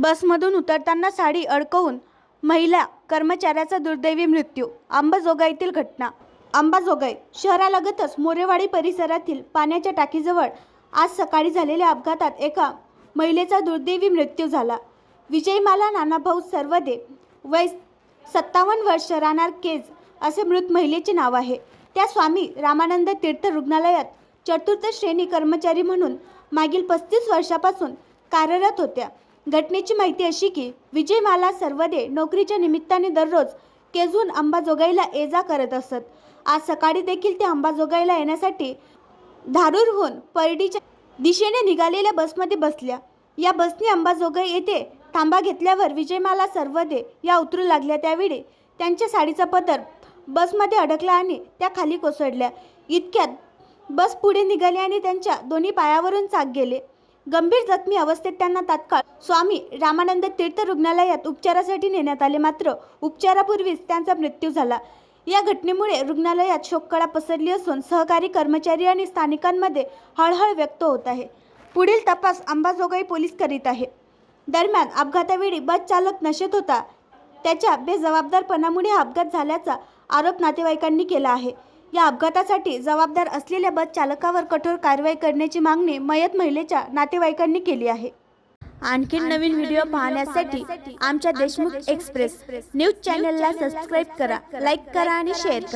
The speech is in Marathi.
बसमधून उतरताना साडी अडकवून महिला कर्मचाऱ्याचा दुर्दैवी मृत्यू. अंबाजोगाईतील घटना. अंबाजोगाई शहरालगतच मोरेवाडी परिसरातील पाण्याच्या टाकीजवळ आज सकाळी झालेल्या अपघातात एका महिलेचा दुर्दैवी मृत्यू झाला. विजयमाला नानाभाऊ सरवदे, वय 57 वर्ष, राहणार केज असे मृत महिलेचे नाव आहे. त्या स्वामी रामानंद तीर्थ रुग्णालयात चतुर्थ श्रेणी कर्मचारी म्हणून मागील 35 वर्षापासून कार्यरत होत्या. घटनेची माहिती अशी की विजयमाला सरवदे नोकरीच्या निमित्ताने दररोज केजहून अंबाजोगाईला ये जा करत असत. आज सकाळी देखील ते अंबाजोगाईला येण्यासाठी धारूरहून परडीच्या दिशेने निघालेल्या बसमध्ये बसल्या. या बसने अंबाजोगाई येथे थांबा घेतल्यावर विजयमाला सरवदे या उतरू लागल्या. त्यावेळी त्यांच्या साडीचा पदर बसमध्ये अडकला आणि त्या खाली कोसळल्या. इतक्यात बस पुढे निघाली आणि त्यांच्या दोन्ही पायावरून चाक गेले. गंभीर जखमी अवस्थेत त्यांना तात्काळ स्वामी रामानंद तीर्थ रुग्णालयात उपचारासाठी नेण्यात आले. मात्र उपचारापूर्वीच त्यांचा मृत्यू झाला. या घटनेमुळे रुग्णालयात शोककळा पसरली असून सहकारी कर्मचारी आणि स्थानिकांमध्ये हळहळ व्यक्त होत आहे. पुढील तपास अंबाजोगाई पोलीस करीत आहे. दरम्यान अपघातावेळी बस चालक नशेत होता. त्याच्या बेजबाबदारपणामुळे हा अपघात झाल्याचा आरोप नातेवाईकांनी केला आहे. या अपघातासाठी जबाबदार असलेल्या बस चालकावर कठोर कारवाई करण्याची मागणी मयत महिलेच्या नातेवाईकांनी केली आहे. आणखी नवीन व्हिडिओ पाहण्यासाठी आमच्या देशमुख एक्सप्रेस न्यूज चॅनलला सबस्क्राईब करा, लाईक करा आणि शेअर करा.